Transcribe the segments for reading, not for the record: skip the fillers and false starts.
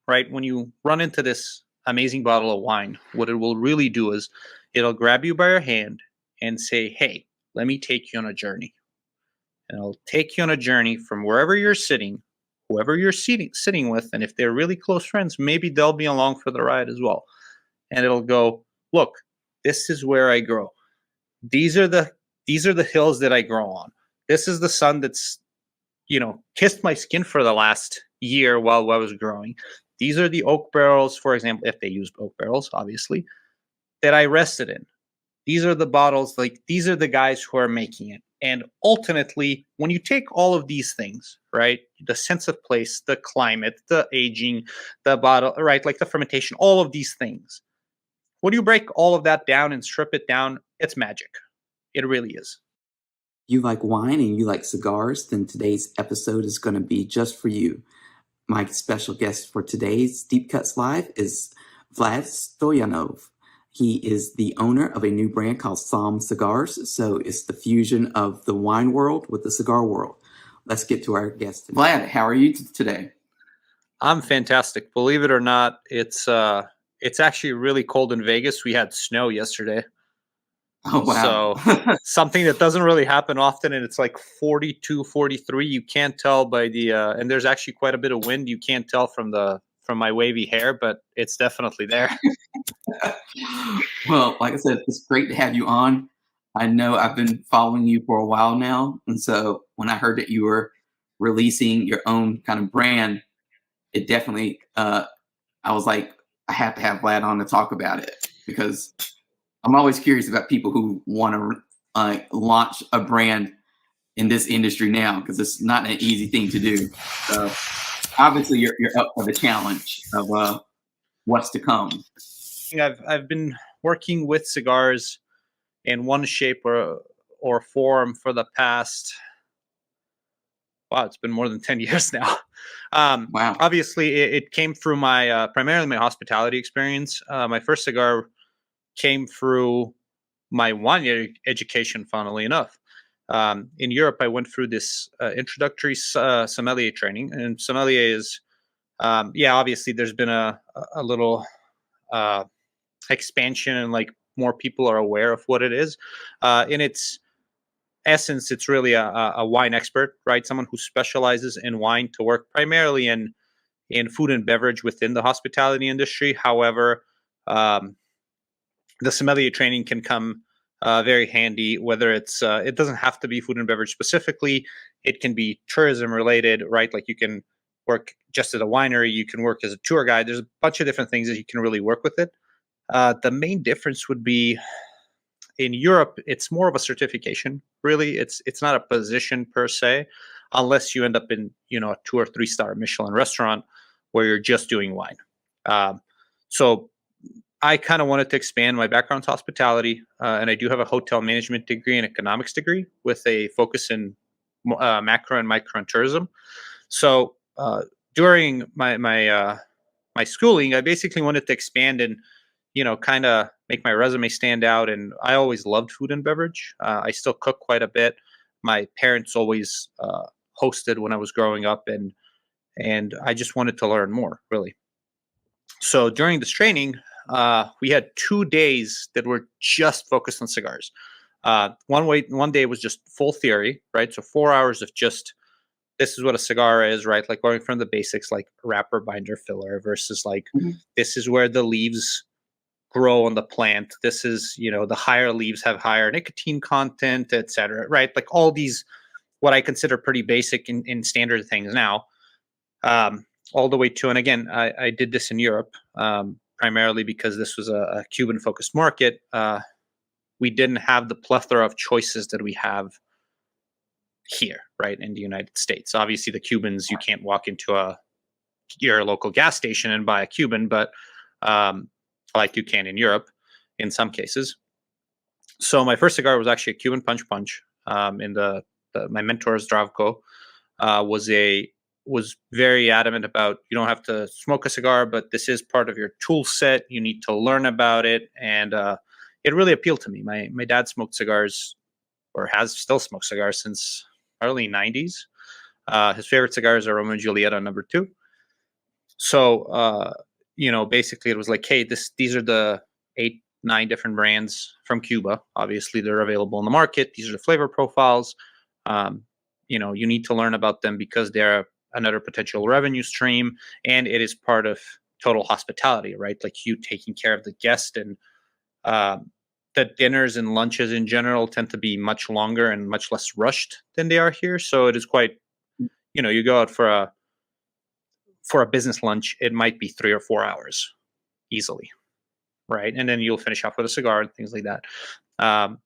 right? When you run into this amazing bottle of wine, what it will really do is it'll grab you by your hand and say, hey, let me take you on a journey. And it'll take you on a journey from wherever you're sitting, whoever you're sitting with. And if they're really close friends, maybe they'll be along for the ride as well. And it'll go, look, this is where I grow. These are the hills that I grow on. This is the sun that's, kissed my skin for the last year while I was growing. These are the oak barrels, for example, if they used oak barrels, obviously, that I rested in. These are the bottles, like these are the guys who are making it. And ultimately, when you take all of these things, right, the sense of place, the climate, the aging, the bottle, right, like the fermentation, all of these things, when you break all of that down and strip it down, it's magic. It really is. You like wine and you like cigars, then today's episode is going to be just for you. My special guest for today's Deep Cuts Live is Vlad Stojanov. He is the owner of a new brand called Somm Cigars, so it's the fusion of the wine world with the cigar world. Let's get to our guest today. Vlad, how are you today? I'm fantastic. Believe it or not, it's actually really cold in Vegas. We had snow yesterday. Oh, wow. So something that doesn't really happen often, and it's like 42, 43. You can't tell by the and there's actually quite a bit of wind. You can't tell from my wavy hair, but it's definitely there. Well, like I said, it's great to have you on. I know I've been following you for a while now, and so when I heard that you were releasing your own kind of brand, it definitely I was like, I have to have Vlad on to talk about it, because I'm always curious about people who want to launch a brand in this industry now, because it's not an easy thing to do. So obviously you're up for the challenge of what's to come. I've been working with cigars in one shape or form for the past, wow, it's been more than 10 years now. Wow. Obviously it came through my primarily my hospitality experience. My first cigar came through my wine education, funnily enough. In Europe, I went through this introductory sommelier training, and sommelier is, obviously there's been a little expansion, and like more people are aware of what it is. In its essence, it's really a wine expert, right? Someone who specializes in wine to work primarily in food and beverage within the hospitality industry. However, the sommelier training can come very handy, whether it's it doesn't have to be food and beverage specifically. It can be tourism related, right? Like you can work just at a winery, you can work as a tour guide. There's a bunch of different things that you can really work with it. The main difference would be in Europe, it's more of a certification. Really, it's not a position per se, unless you end up in a 2 or 3 star Michelin restaurant where you're just doing wine. So I kind of wanted to expand. My background's hospitality, and I do have a hotel management degree and economics degree with a focus in macro and micro and tourism. So during my schooling, I basically wanted to expand and kind of make my resume stand out. And I always loved food and beverage. I still cook quite a bit. My parents always hosted when I was growing up, and I just wanted to learn more, really. So during this training, we had 2 days that were just focused on cigars. One day was just full theory, right? So 4 hours of just, this is what a cigar is, right? Like going from the basics, like wrapper, binder, filler, versus like, this is where the leaves grow on the plant. This is, the higher leaves have higher nicotine content, etc. Right? Like all these, what I consider pretty basic in standard things now, all the way to, and again, I did this in Europe, primarily because this was a Cuban focused market. We didn't have the plethora of choices that we have here, right, in the United States. Obviously the Cubans, you can't walk into your local gas station and buy a Cuban, but like you can in Europe in some cases. So my first cigar was actually a Cuban punch. In my mentor Zdravko was very adamant about, you don't have to smoke a cigar, but this is part of your tool set. You need to learn about it, and it really appealed to me. My dad smoked cigars, or has still smoked cigars since early '90s. His favorite cigars are Romeo and Julieta No. 2. So, basically it was like, hey, these are the 8, 9 different brands from Cuba. Obviously, they're available in the market. These are the flavor profiles. You need to learn about them because they're another potential revenue stream, and it is part of total hospitality, right? Like you taking care of the guest, and the dinners and lunches in general tend to be much longer and much less rushed than they are here. So it is quite, you go out for a business lunch, it might be 3 or 4 hours easily, right? And then you'll finish off with a cigar and things like that. Um,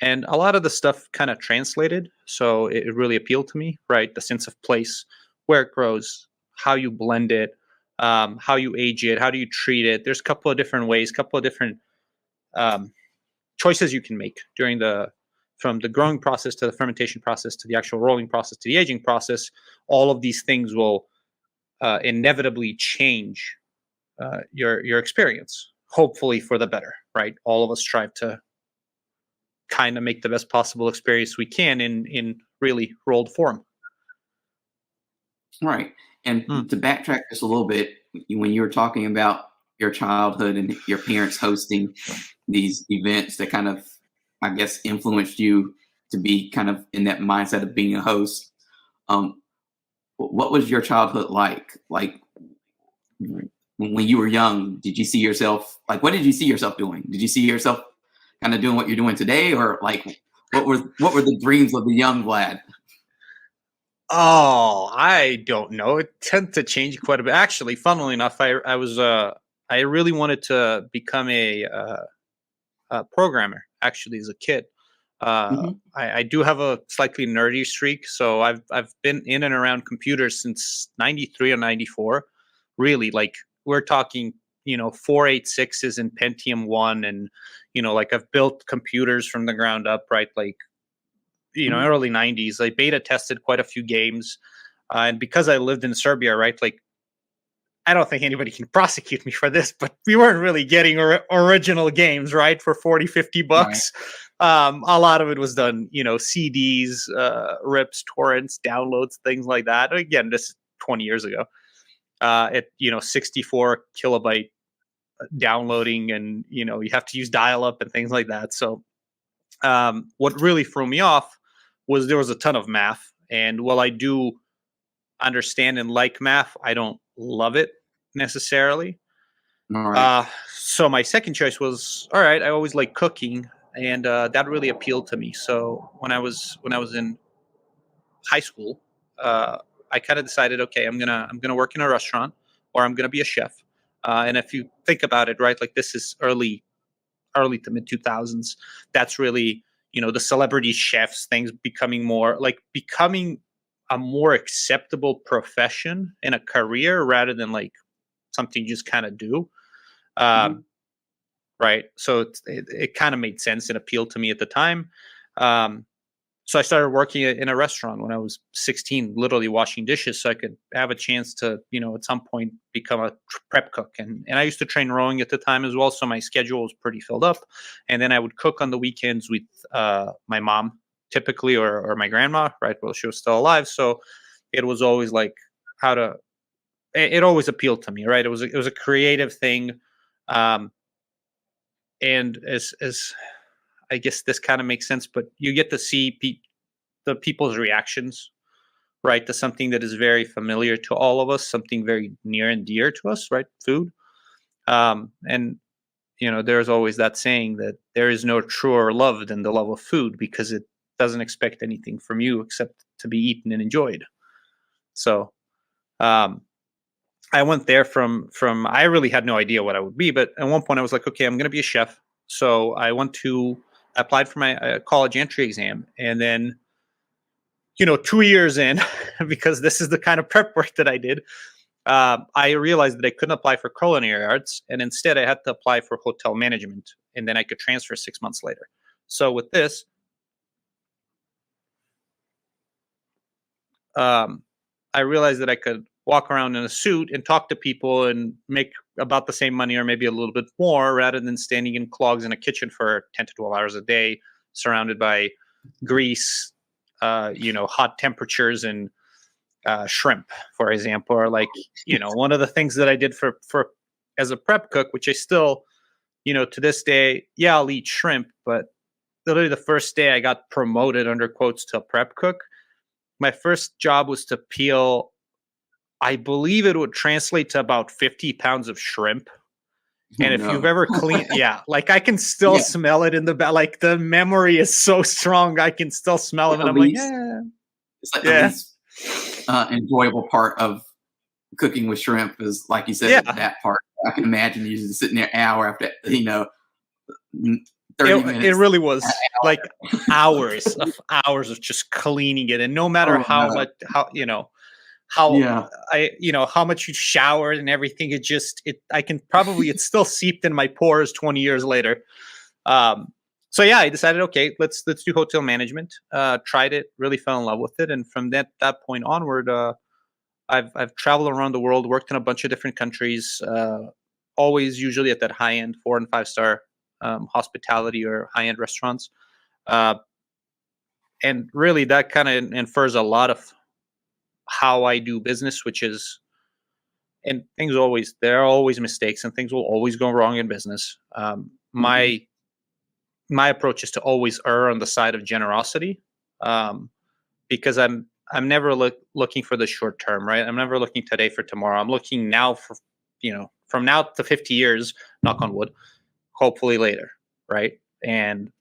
and a lot of the stuff kind of translated, so it really appealed to me, right? The sense of place, where it grows, how you blend it, how you age it, how do you treat it. There's a couple of different ways, couple of different um, choices you can make from the growing process to the fermentation process to the actual rolling process to the aging process. All of these things will inevitably change your experience, hopefully for the better, right? All of us strive to kind of make the best possible experience we can in really rolled form. Right. And Mm. to backtrack just a little bit, when you were talking about your childhood and your parents hosting these events that kind of, I guess, influenced you to be kind of in that mindset of being a host, what was your childhood like? Like when you were young, did you see yourself, like, what did you see yourself doing? Did you see yourself kind of doing what you're doing today? Or like, what were the dreams of the young Vlad? Oh, I don't know. It tends to change quite a bit. Actually, funnily enough, I really wanted to become a programmer. Actually, as a kid, Mm-hmm. I do have a slightly nerdy streak, so I've been in and around computers since '93 or '94. Really, like we're talking, 486s and Pentium 1, and like I've built computers from the ground up, right? Like Mm-hmm. early '90s. I beta tested quite a few games, and because I lived in Serbia, right, like I don't think anybody can prosecute me for this, but we weren't really getting original games, right, for 40, 50 Right. bucks. A lot of it was done, CDs, rips, torrents, downloads, things like that. Again, this is 20 years ago. 64 kilobyte downloading, and, you have to use dial up and things like that. So what really threw me off was there was a ton of math. And while I do understand and like math, I don't love it necessarily. All right. So my second choice was, all right, I always like cooking, and that really appealed to me. So when I was in high school, uh, I kind of decided, okay, I'm gonna work in a restaurant, or I'm gonna be a chef. And if you think about it, right, like this is early to mid 2000s. That's really, the celebrity chefs things becoming a more acceptable profession and a career rather than like something you just kind of do. Mm-hmm. Um, right. So it kind of made sense and appealed to me at the time. Um, so I started working in a restaurant when I was 16, literally washing dishes, so I could have a chance to, at some point become a prep cook. And I used to train rowing at the time as well, so my schedule was pretty filled up. And then I would cook on the weekends with my mom, typically, or my grandma, right? Well, she was still alive, so it was always like how to. It always appealed to me, right? It was a creative thing, um, and as I guess this kind of makes sense, but you get to see the people's reactions, right, to something that is very familiar to all of us, something very near and dear to us, right? Food. And there's always that saying that there is no truer love than the love of food, because it doesn't expect anything from you except to be eaten and enjoyed. So um, I went there from I really had no idea what I would be, but at one point I was like, okay, I'm going to be a chef. So I went to applied for my college entry exam, and then 2 years in, because this is the kind of prep work that I did, I realized that I couldn't apply for culinary arts, and instead I had to apply for hotel management, and then I could transfer 6 months later. So with this, um, I realized that I could walk around in a suit and talk to people and make about the same money or maybe a little bit more, rather than standing in clogs in a kitchen for 10 to 12 hours a day, surrounded by grease, hot temperatures, and shrimp, for example, or like, one of the things that I did for as a prep cook, which I still, to this day, yeah, I'll eat shrimp, but literally the first day I got promoted under quotes to a prep cook, my first job was to peel, I believe it would translate to about 50 pounds of shrimp. Oh, And if you've no. ever cleaned, yeah, like I can still Yeah. smell it in the back. Like the memory is so strong. I can still smell it. And I'm like, yeah, It's like the yeah, least enjoyable part of cooking with shrimp is, like you said, yeah. that part. I can imagine you just sitting there hour after, 30 It minutes. really was like hours of just cleaning it. And no matter Oh, how no. much, how Yeah. how much you showered and everything, it's still seeped in my pores 20 years later. So yeah, I decided, okay, let's do hotel management. Tried it, really fell in love with it, and from that point onward, I've traveled around the world, worked in a bunch of different countries, always usually at that high end 4 and 5 star hospitality or high end restaurants, uh, and really that kind of infers a lot of how I do business, which is, and there are always mistakes and things will always go wrong in business. Mhm. My approach is to always err on the side of generosity, um, because I'm never looking for the short term, right? I'm never looking today for tomorrow. I'm looking now for, from now to 50 years, knock on wood, hopefully later, right? And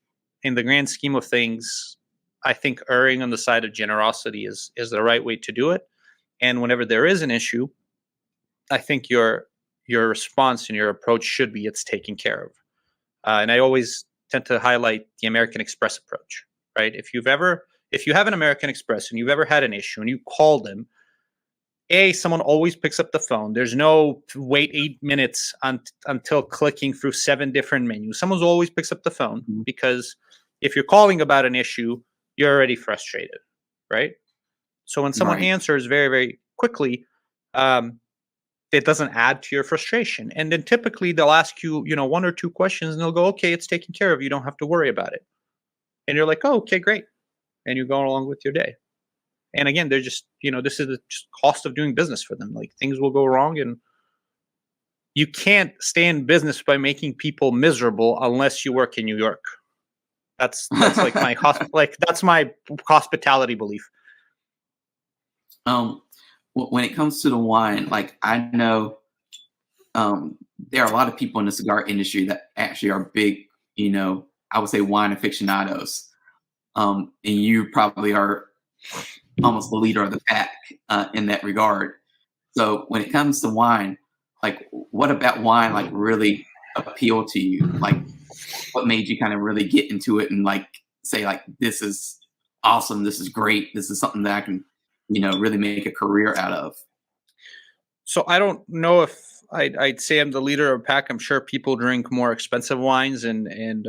in the grand scheme of things, I think erring on the side of generosity is the right way to do it. And whenever there is an issue, I think your response and your approach should be it's taken care of. And I always tend to highlight the American Express approach, right? If you have an American Express and you've ever had an issue and you call them, someone always picks up the phone. There's no wait 8 minutes until clicking through 7 different menus. Someone always picks up the phone Mhm. because if you're calling about an issue, you're already frustrated, right? So when someone Right. answers very, very quickly, um, it doesn't add to your frustration. And then typically they'll ask you, one or two questions and they'll go, okay, it's taken care of. You don't have to worry about it. And you're like, oh, okay, great. And you go along with your day. And again, they're just, this is the just cost of doing business for them. Like things will go wrong and you can't stay in business by making people miserable unless you work in New York. That's like that's my hospitality belief. um, when it comes to the wine, like I know there are a lot of people in the cigar industry that actually are big, I would say wine aficionados. And you probably are almost the leader of the pack in that regard. So when it comes to wine, like what about wine like really appealed to you? Like what made you kind of really get into it and like say like this is awesome, this is great, this is something that I can, really make a career out of. So I don't know if I'd say I'm the leader of a pack. I'm sure people drink more expensive wines and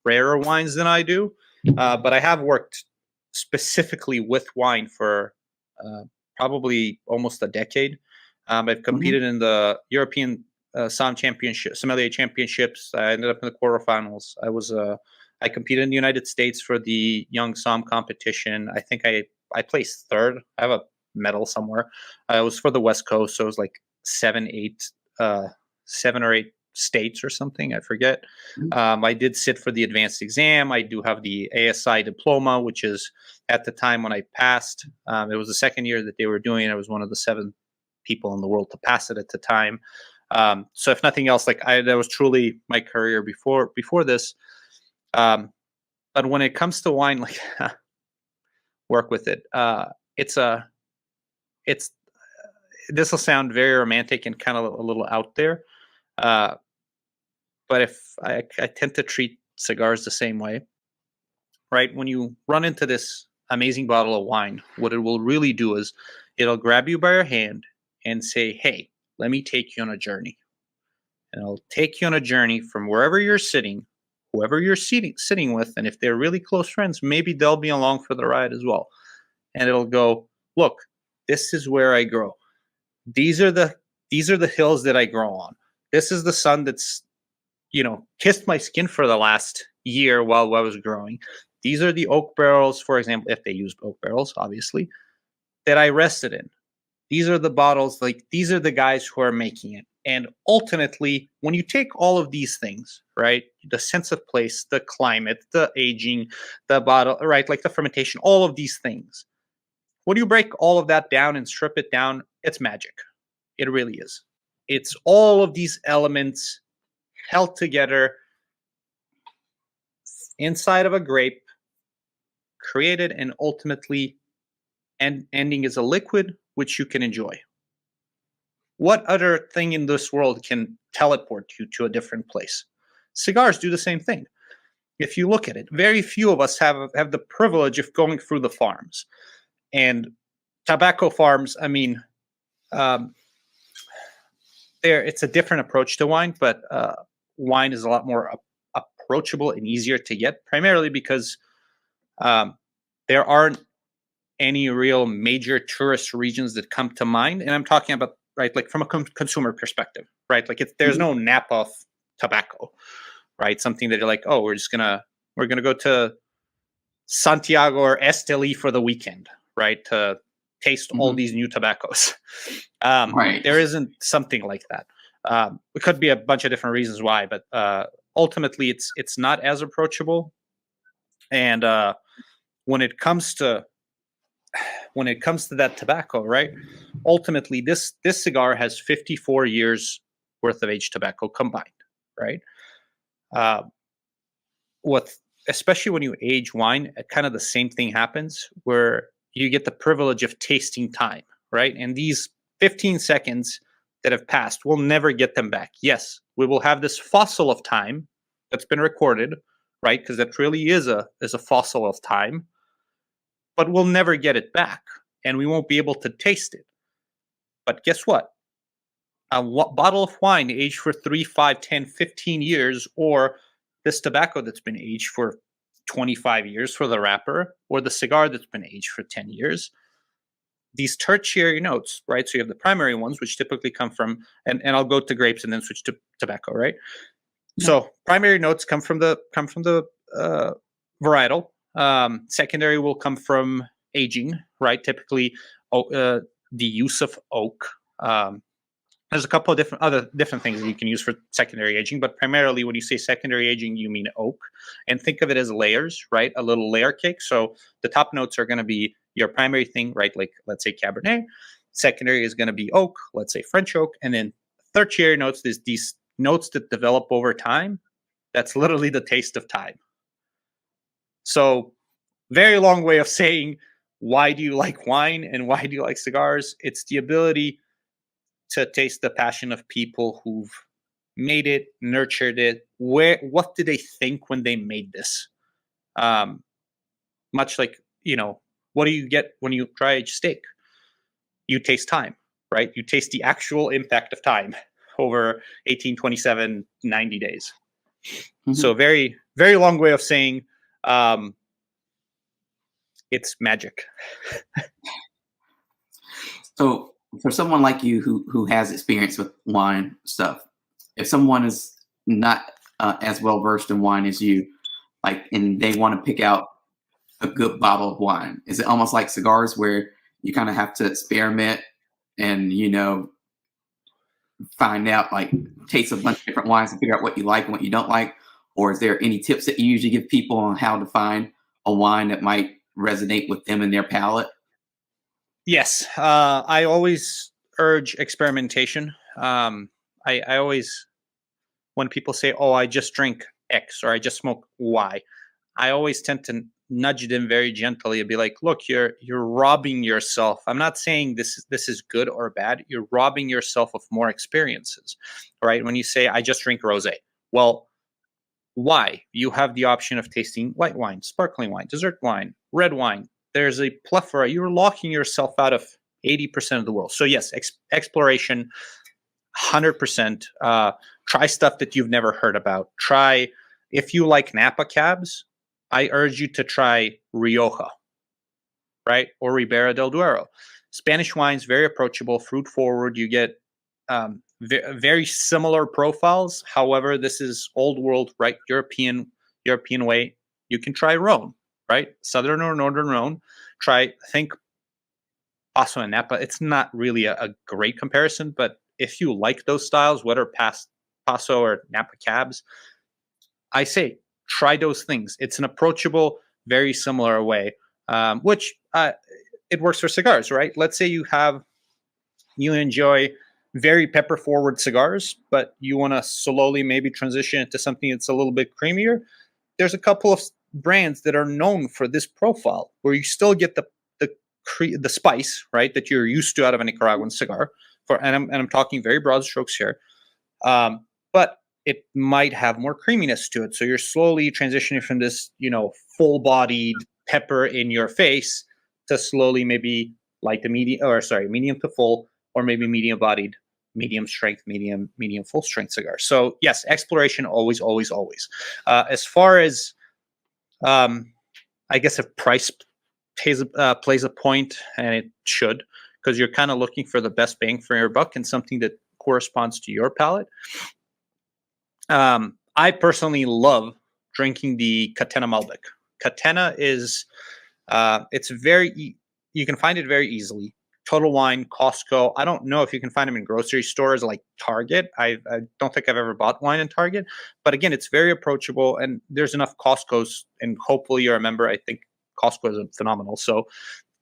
rarer wines than I do, but I have worked specifically with wine for probably almost a decade. I've Hmm. competed in the European Somm Championship, Sommelier Championships. I ended up in the quarterfinals. I competed in the United States for the Young Somm competition. I think I placed third. I have a medal somewhere. It was for the West Coast, so it was like seven, eight, 7 or 8 states or something. I forget. I did sit for the advanced exam. I do have the ASI diploma, which is at the time when I passed. It was the second year that they were doing it. I was one of the 7 people in the world to pass it at the time. So if nothing else, that was truly my career before this. Um, but when it comes to wine, like work with it. It's a it's this will sound very romantic and kind of a little out there. Uh, but if I tend to treat cigars the same way, right? When you run into this amazing bottle of wine, what it will really do is it'll grab you by your hand and say, "Hey, let me take you on a journey." And it'll take you on a journey from wherever you're sitting, whoever you're sitting with, and if they're really close friends, maybe they'll be along for the ride as well. And it'll go, "Look, this is where I grow. These are the hills that I grow on. This is the sun that's kissed my skin for the last year while I was growing. These are the oak barrels, for example, if they used oak barrels, obviously. that I rested in. These are the bottles, like these are the guys who are making it. And ultimately, when you take all of these things, right, the sense of place, the climate, the aging, the bottle, right, like the fermentation, all of these things, when you break all of that down and strip it down, it's magic. It really is. It's all of these elements held together inside of a grape, created and ultimately ending as a liquid which you can enjoy. What other thing in this world can teleport you to a different place? Cigars do the same thing. If you look at it, very few of us have the privilege of going through the farms. And tobacco farms, I mean, it's a different approach to wine, but wine is a lot more approachable and easier to get, primarily because there aren't any real major tourist regions that come to mind. And I'm talking about, right, like from a consumer perspective, right? Like there's no Napa of tobacco, right? Something that you're like, oh, we're gonna go to Santiago or Esteli for the weekend, right? To taste all these new tobaccos. Right. There isn't something like that. It could be a bunch of different reasons why, but ultimately it's not as approachable. And when it comes to that tobacco, right? Ultimately, this cigar has 54 years worth of aged tobacco combined, right? Especially when you age wine, kind of the same thing happens where you get the privilege of tasting time, right? And these 15 seconds that have passed, we'll never get them back. Yes, we will have this fossil of time that's been recorded, right? Because that really is a fossil of time, but we'll never get it back, and we won't be able to taste it. But guess what? A bottle of wine aged for 3, 5, 10, 15 years, or this tobacco that's been aged for 25 years for the wrapper, or the cigar that's been aged for 10 years, these tertiary notes, right? So you have the primary ones, which typically come from, and I'll go to grapes and then switch to tobacco, right? Yeah. So primary notes come from the varietal. Secondary will come from aging, right? Typically, the use of oak. There's a couple of different things that you can use for secondary aging, but primarily when you say secondary aging, you mean oak. And think of it as layers, right? A little layer cake. So the top notes are going to be your primary thing, right? Like let's say Cabernet. Secondary is going to be oak, let's say French oak, and then tertiary notes is these notes that develop over time. That's literally the taste of time. So very long way of saying, why do you like wine and why do you like cigars? It's the ability to taste the passion of people who've made it, nurtured it. What did they think when they made this? Much like, what do you get when you try aged steak? You taste time, right? You taste the actual impact of time over 18, 27, 90 days. So very, very long way of saying it's magic. So for someone like you who has experience with wine stuff, if someone is not as well versed in wine as you, like, and they want to pick out a good bottle of wine, is it almost like cigars where you kind of have to experiment and find out, like, taste a bunch of different wines and figure out what you like and what you don't like? Or is there any tips that you usually give people on how to find a wine that might resonate with them and their palate? Yes, I always urge experimentation. I always, when people say, "Oh, I just drink X" or "I just smoke Y," I always tend to nudge them very gently and be like, "Look, you're robbing yourself. I'm not saying this is good or bad. You're robbing yourself of more experiences, right? When you say, "I just drink rosé," well, why? You have the option of tasting white wine, sparkling wine, dessert wine, red wine. There's a plethora. You're locking yourself out of 80% of the world. So yes, exploration, 100%. Try stuff that you've never heard about. Try, if you like Napa cabs, I urge you to try Rioja, right? Or Ribera del Duero. Spanish wines, very approachable, fruit forward. You get very similar profiles. However, this is old world, right? European way. You can try Rhone, right? Southern or Northern Rhone. Think Paso and Napa, it's not really a great comparison, but if you like those styles, whether past Paso or Napa cabs, I say try those things. It's an approachable, very similar way, which it works for cigars, right? Let's say you enjoy very pepper forward cigars, but you want to slowly maybe transition into something that's a little bit creamier. There's a couple of brands that are known for this profile where you still get the spice, right, that you're used to out of a Nicaraguan cigar. And I'm talking very broad strokes here, but it might have more creaminess to it. So you're slowly transitioning from this, full-bodied pepper in your face to slowly maybe light to medium, or sorry, medium to full, or maybe medium-bodied, medium strength, medium full strength cigar. So yes, exploration always, always, always. As far as, I guess, if price plays a point, and it should, because you're kind of looking for the best bang for your buck and something that corresponds to your palate. I personally love drinking the Catena Malbec. Catena is, it's you can find it very easily. Total Wine, Costco. I don't know if you can find them in grocery stores like Target. I don't think I've ever bought wine in Target. But again, it's very approachable, and there's enough Costco's, and hopefully you're a member. I think Costco is phenomenal. So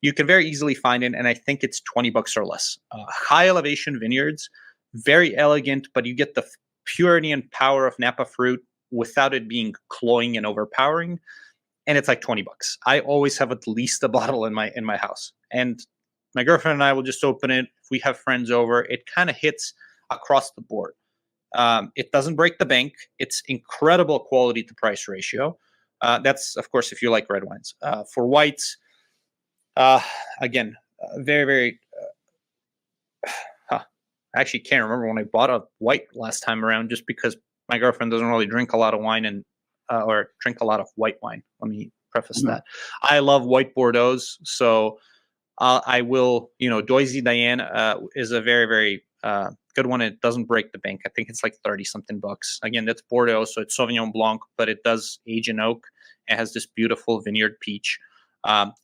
you can very easily find it, and I think it's $20 or less. High elevation vineyards, very elegant, but you get the purity and power of Napa fruit without it being cloying and overpowering. And it's like $20. I always have at least a bottle in my house, and my girlfriend and I will just open it. If we have friends over, it kind of hits across the board. It doesn't break the bank. It's incredible quality to price ratio. That's, of course, if you like red wines. For whites, again, very, very. I actually can't remember when I bought a white last time around, just because my girlfriend doesn't really drink a lot of wine or drink a lot of white wine. Let me preface that. I love white Bordeaux's, so I will. Doisy Diane is a very, very good one. It doesn't break the bank. I think it's like 30 something bucks. Again, that's Bordeaux, so it's Sauvignon Blanc, but it does age in oak. It has this beautiful vineyard peach.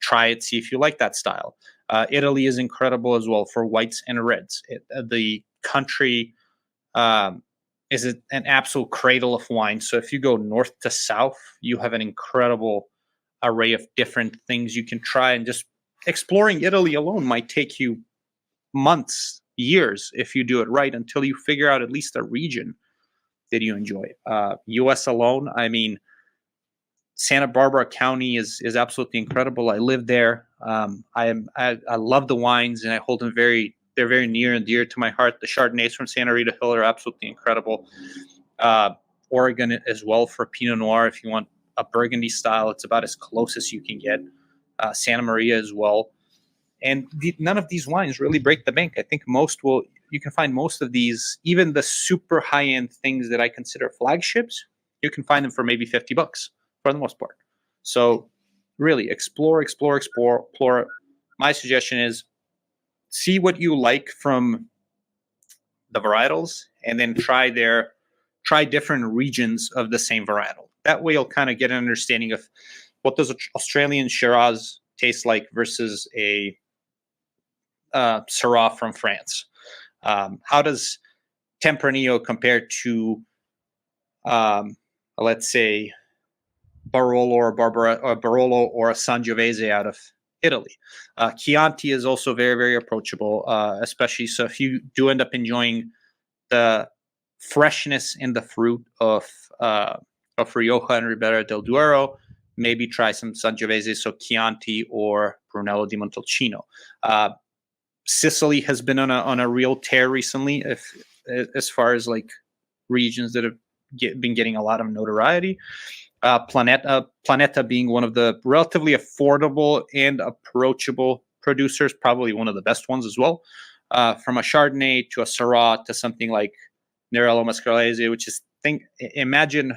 Try it, see if you like that style. Italy is incredible as well for whites and reds. The country is an absolute cradle of wine. So if you go north to south, you have an incredible array of different things you can try, and just exploring Italy alone might take you months, years, if you do it right, until you figure out at least a region that you enjoy. U.S. alone, I mean, Santa Barbara County is absolutely incredible. I live there. I love the wines, and I hold them they're very near and dear to my heart. The Chardonnays from Santa Rita Hill are absolutely incredible. Oregon as well for Pinot Noir. If you want a Burgundy style, it's about as close as you can get. Santa Maria as well. And none of these wines really break the bank. I think you can find most of these, even the super high-end things that I consider flagships, you can find them for maybe $50 for the most part. So really explore. My suggestion is see what you like from the varietals, and then try different regions of the same varietal. That way you'll kind of get an understanding of what does Australian Shiraz taste like versus a Syrah from France. How does Tempranillo compare to, let's say, Barolo or a Sangiovese out of Italy? Chianti is also very, very approachable, especially so if you do end up enjoying the freshness in the fruit of Rioja and Ribera del Duero, maybe try some Sangiovese, so Chianti or Brunello di Montalcino. Sicily has been on a real tear recently, as far as like regions that have been getting a lot of notoriety. Planeta being one of the relatively affordable and approachable producers, probably one of the best ones as well. From a Chardonnay to a Syrah to something like Nerello Mascalese, which is imagine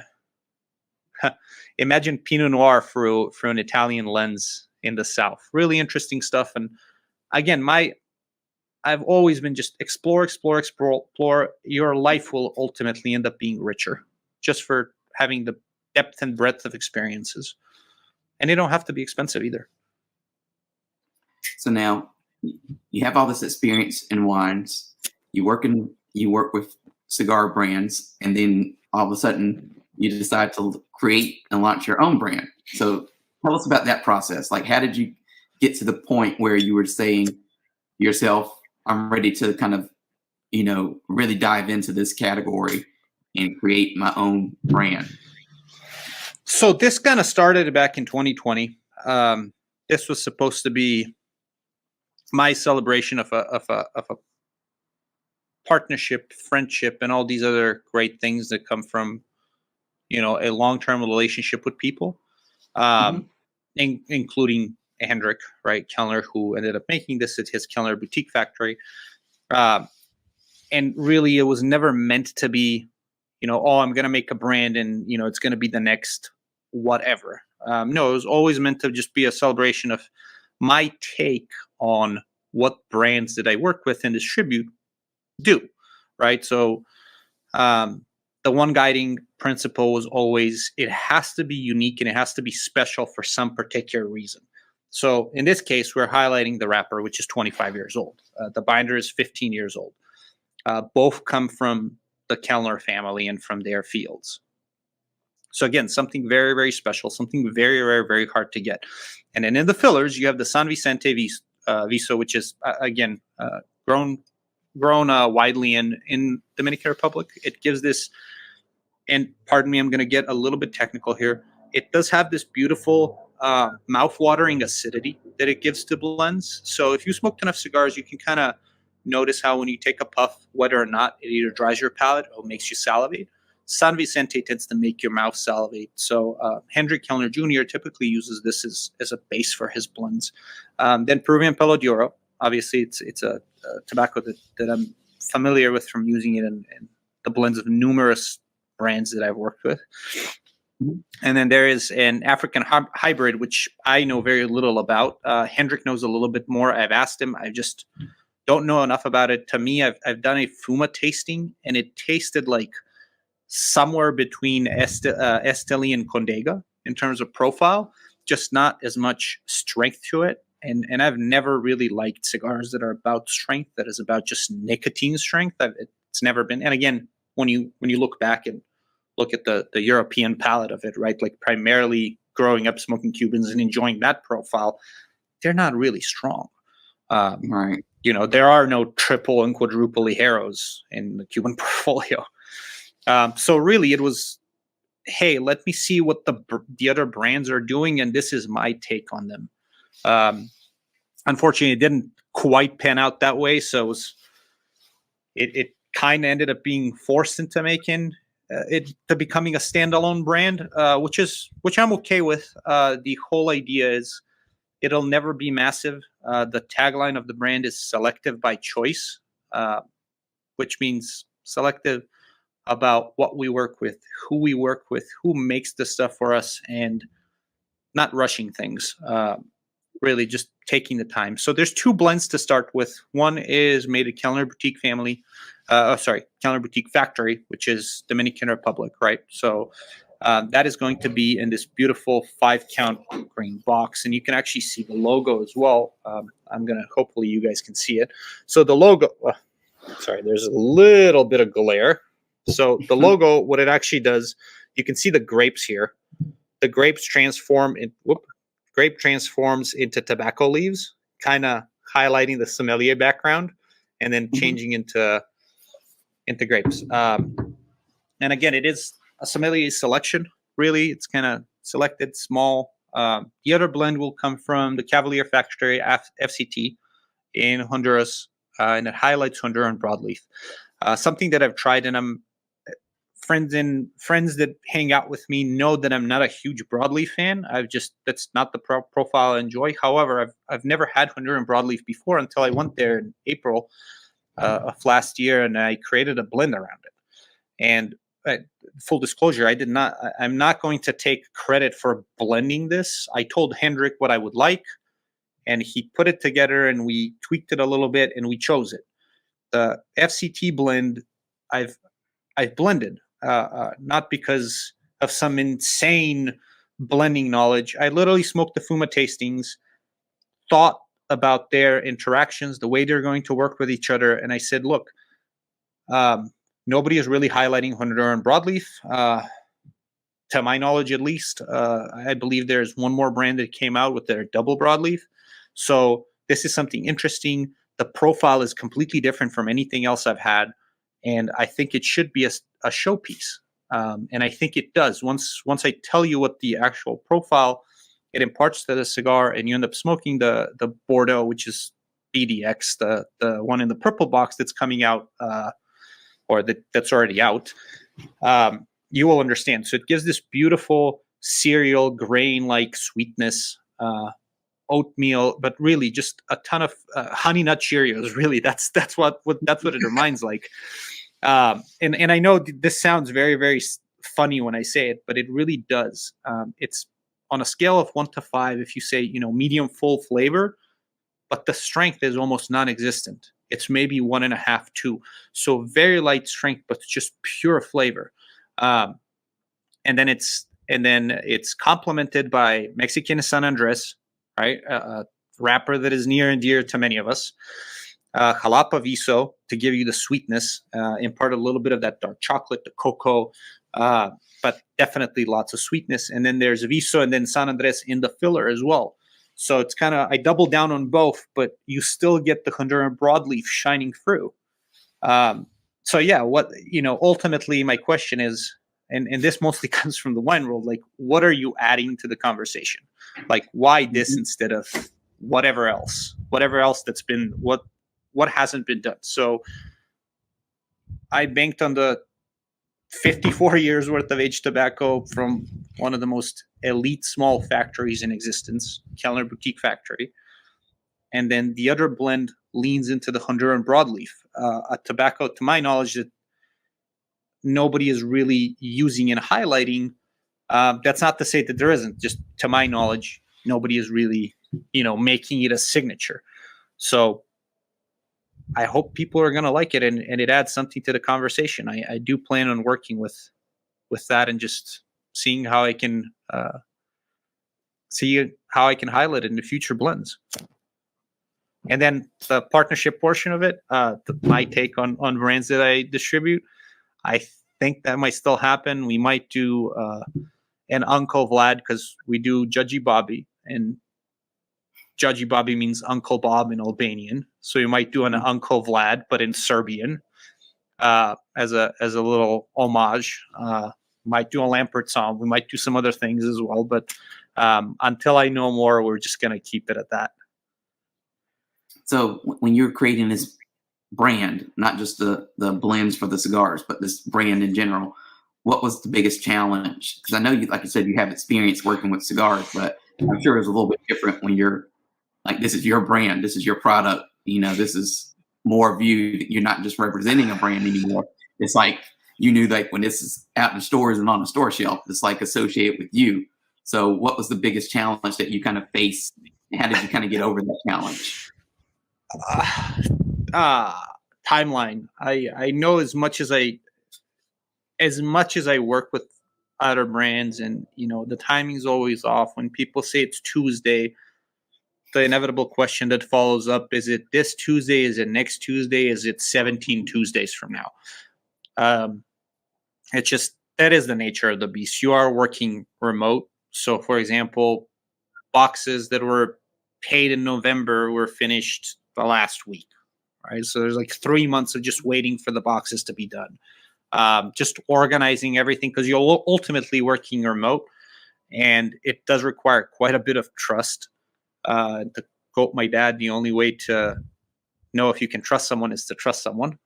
Pinot Noir through an Italian lens in the South. Really interesting stuff. And again, I've always been just explore. Your life will ultimately end up being richer just for having the depth and breadth of experiences. And they don't have to be expensive either. So now you have all this experience in wines. You work with cigar brands, and then all of a sudden you decide to create and launch your own brand. So tell us about that process. Like, how did you get to the point where you were saying yourself, I'm ready to kind of, really dive into this category and create my own brand? So this kind of started back in 2020. This was supposed to be my celebration of a partnership, friendship, and all these other great things that come from, a long-term relationship with people, including Hendrik, right, Kellner, who ended up making this at his Kellner Boutique Factory. And really, it was never meant to be, oh, I'm going to make a brand and, it's going to be the next whatever. No, it was always meant to just be a celebration of my take on what brands that I work with and distribute do, right? So the one guiding principle was always, it has to be unique and it has to be special for some particular reason. So in this case, we're highlighting the wrapper, which is 25 years old. The binder is 15 years old. Both come from the Kellner family and from their fields. So again, something very, very special, something very rare, very hard to get. And then in the fillers, you have the San Vicente Viso, which is, again, grown widely in Dominican Republic. It gives this, and pardon me, I'm going to get a little bit technical here. It does have this beautiful mouth-watering acidity that it gives to blends. So if you smoked enough cigars, you can kind of notice how when you take a puff, whether or not it either dries your palate or makes you salivate. San Vicente tends to make your mouth salivate. So Hendrik Kellner Jr. typically uses this as a base for his blends. Then Peruvian Pelo de Oro. Obviously, it's a tobacco that I'm familiar with from using it in the blends of numerous brands that I've worked with. And then there is an African hybrid, which I know very little about. Hendrik knows a little bit more. I've asked him. I just don't know enough about it. To me, I've done a Fuma tasting, and it tasted like somewhere between Esteli and Condega in terms of profile, just not as much strength to it. And I've never really liked cigars that are about strength, that is about just nicotine strength. It's never been. And again, when you look back and look at the European palette of it, right, like primarily growing up smoking Cubans and enjoying that profile, they're not really strong. Right. There are no triple and quadruple ligeros in the Cuban portfolio. So really, it was, hey, let me see what the other brands are doing, and this is my take on them. Unfortunately, it didn't quite pan out that way, so it kind of ended up being forced into making it to becoming a standalone brand, which I'm okay with. The whole idea is it'll never be massive. The tagline of the brand is selective by choice, which means selective about what we work with, who makes the stuff for us, and not rushing things. Really just taking the time. So there's two blends to start with. One is made at Kellner Boutique Kellner Boutique Factory, which is Dominican Republic, right? So that is going to be in this beautiful 5-count green box, and you can actually see the logo as well. Hopefully you guys can see it. So the logo, there's a little bit of glare. So the logo, what it actually does, you can see the grapes here. The grapes transforms into tobacco leaves, kind of highlighting the sommelier background, and then changing into grapes. And again, it is a sommelier selection. Really, it's kind of selected small. The other blend will come from the Cavalier Factory FCT in Honduras, and it highlights Honduran broadleaf. Something that I've tried, and I'm friends that hang out with me know that I'm not a huge broadleaf fan. That's not the profile I enjoy. However, I've never had Honduran broadleaf before until I went there in April of last year, and I created a blend around it. And full disclosure, I'm not going to take credit for blending this. I told Hendrik what I would like, and he put it together, and we tweaked it a little bit, and we chose it. The FCT blend I've blended, not because of some insane blending knowledge. I literally smoked the Fuma tastings, thought about their interactions, the way they're going to work with each other. And I said, look, nobody is really highlighting Honduran broadleaf. To my knowledge, at least, I believe there's one more brand that came out with their double broadleaf. So this is something interesting. The profile is completely different from anything else I've had. And I think it should be a showpiece. And I think it does. Once I tell you what the actual profile it imparts to the cigar, and you end up smoking the Bordeaux, which is BDX, the one in the purple box that's coming out, or that's already out, you will understand. So it gives this beautiful cereal grain-like sweetness, oatmeal, but really just a ton of honey nut Cheerios. Really, that's what it reminds like. And I know this sounds very, very funny when I say it, but it really does. It's on a scale of 1 to 5. If you say, medium full flavor, but the strength is almost non-existent. It's maybe 1.5, 2. So very light strength, but just pure flavor. And then it's complemented by Mexican San Andres, right? A wrapper that is near and dear to many of us. Jalapa Viso to give you the sweetness, impart a little bit of that dark chocolate, the cocoa, but definitely lots of sweetness. And then there's Viso and then San Andres in the filler as well. So it's kind of, I double down on both, but you still get the Honduran broadleaf shining through. So yeah, ultimately my question is, and this mostly comes from the wine world, like, what are you adding to the conversation? Like, why this instead of whatever else that's been, what hasn't been done? So I banked on the 54 years worth of aged tobacco from one of the most elite small factories in existence, Kellner Boutique Factory. And then the other blend leans into the Honduran broadleaf, a tobacco, to my knowledge, that nobody is really using and highlighting. That's not to say that there isn't. Just to my knowledge, nobody is really, making it a signature. So I hope people are going to like it, and it adds something to the conversation. I do plan on working with that and just seeing how I can highlight it in the future blends. And then the partnership portion of it, my take on brands that I distribute, I think that might still happen. We might do an Uncle Vlad, because we do Judgy Bobby, and Judgy Bobby means Uncle Bob in Albanian. So you might do an Uncle Vlad, but in Serbian, as a little homage. Might do a Lampert song. We might do some other things as well. But until I know more, we're just going to keep it at that. So when you're creating this brand, not just the blends for the cigars, but this brand in general, what was the biggest challenge? Because I know you, like you said, you have experience working with cigars, but I'm sure it's a little bit different when you're like, this is your brand, this is your product, this is more of you. You're not just representing a brand anymore. It's like, like when this is out in stores and on a store shelf, it's like associated with you. So what was the biggest challenge that you kind of faced? And how did you kind of get over that challenge? Timeline. I know as much as I work with other brands, and the timing's always off. When people say it's Tuesday, the inevitable question that follows up, is it this Tuesday? Is it next Tuesday? Is it 17 Tuesdays from now? It's just, that is the nature of the beast. You are working remote. So for example, boxes that were paid in November were finished the last week, right? So there's like 3 months of just waiting for the boxes to be done. Just organizing everything, because you're ultimately working remote, and it does require quite a bit of trust. To quote my dad, the only way to know if you can trust someone is to trust someone.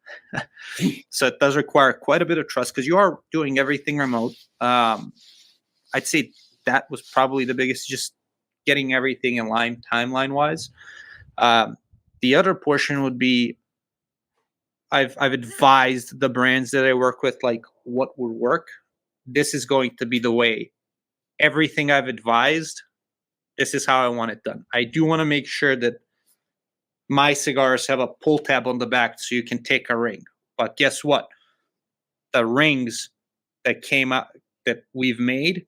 So it does require quite a bit of trust, because you are doing everything remote. I'd say that was probably the biggest, just getting everything in line timeline wise. The other portion would be, I've advised the brands that I work with, like, what would work. This is going to be the way. Everything I've advised, this is how I want it done. I do want to make sure that my cigars have a pull tab on the back so you can take a ring. But guess what? The rings that came out that we've made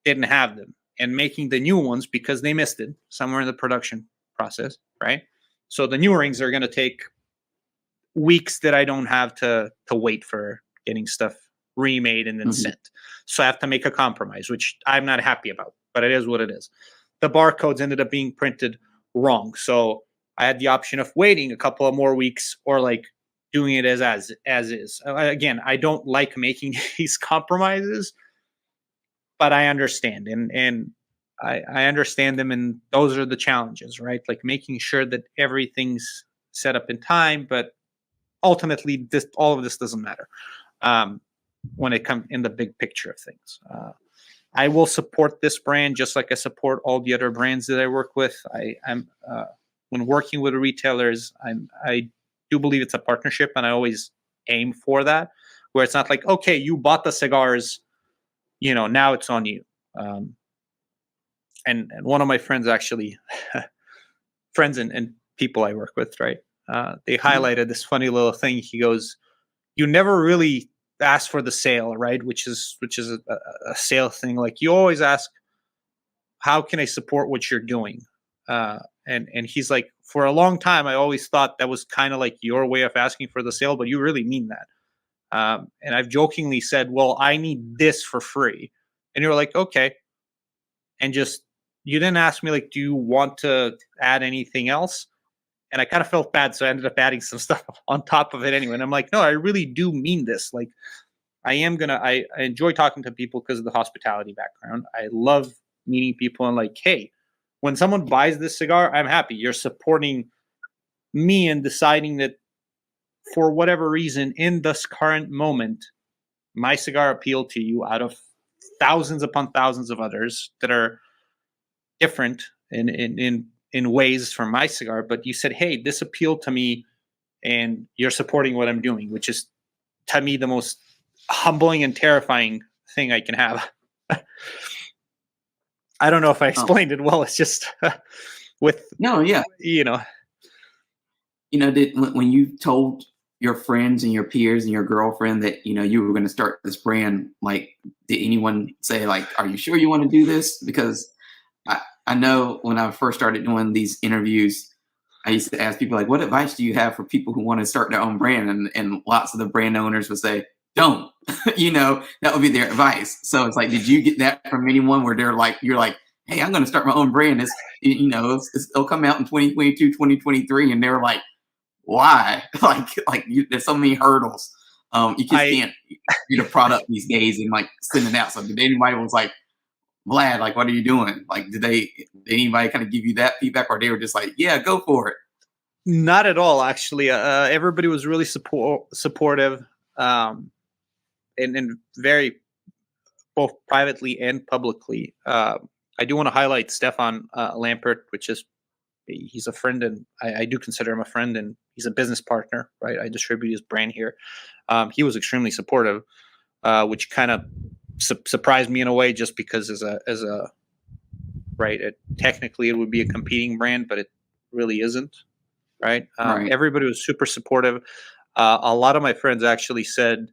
didn't have them. And making the new ones, because they missed it somewhere in the production process, right? So the new rings are going to take weeks that I don't have to wait for getting stuff remade and then Mhm. sent. So I have to make a compromise, which I'm not happy about, but it is what it is. The barcodes ended up being printed wrong. So I had the option of waiting a couple of more weeks or like doing it as is. Again, I don't like making these compromises, but I understand and I understand them, and those are the challenges, right? Like making sure that everything's set up in time, but ultimately this all of this doesn't matter um, when it comes in the big picture of things. I will support this brand just like I support all the other brands that I work with. I'm when working with retailers, I do believe it's a partnership, and I always aim for that, where it's not like, okay, you bought the cigars, now it's on you. Um, and one of my friends actually, friends and people I work with, right? They Mhm. highlighted this funny little thing. He goes, "You never really ask for the sale, right? Which is a sale thing. Like you always ask, how can I support what you're doing?" And he's like, for a long time, I always thought that was kind of like your way of asking for the sale, but you really mean that. And I've jokingly said, "Well, I need this for free," and you're like, "Okay," and just you didn't ask me like, "Do you want to add anything else?" And I kind of felt bad, so I ended up adding some stuff on top of it anyway. And I'm like, "No, I really do mean this. Like, I enjoy talking to people because of the hospitality background. I love meeting people and like, hey, when someone buys this cigar, I'm happy. You're supporting me and deciding that for whatever reason in this current moment, my cigar appealed to you out of thousands upon thousands of others that are different in ways from my cigar. But you said, hey, this appealed to me, and you're supporting what I'm doing, which is to me the most humbling and terrifying thing I can have." I don't know if I Oh, explained it well. It's just with no, yeah. you know, Did when you told your friends and your peers and your girlfriend that you were going to start this brand, like, did anyone say like, "Are you sure you want to do this?" Because I know when I first started doing these interviews, I used to ask people like, "What advice do you have for people who want to start their own brand?" And lots of the brand owners would say, "Don't." That would be their advice. So it's like, did you get that from anyone where you're like, "Hey, I'm going to start my own brand. It'll come out in 2022, 2023," and they're like, "Why?" There's so many hurdles. You just I can't get a product these days and like send it out. So did anybody was like, "Vlad, like, what are you doing?" Like, did anybody kind of give you that feedback, or they were just like, "Yeah, go for it"? not at all actually. Everybody was really supportive, um, and very both privately and publicly. I do want to highlight Stefan Lampert, which is he's a friend, and I do consider him a friend, and he's a business partner, right? I distribute his brand here. He was extremely supportive, which kind of surprised me in a way, just because as a right, technically it would be a competing brand, but it really isn't, right? Right. Everybody was super supportive. A lot of my friends actually said,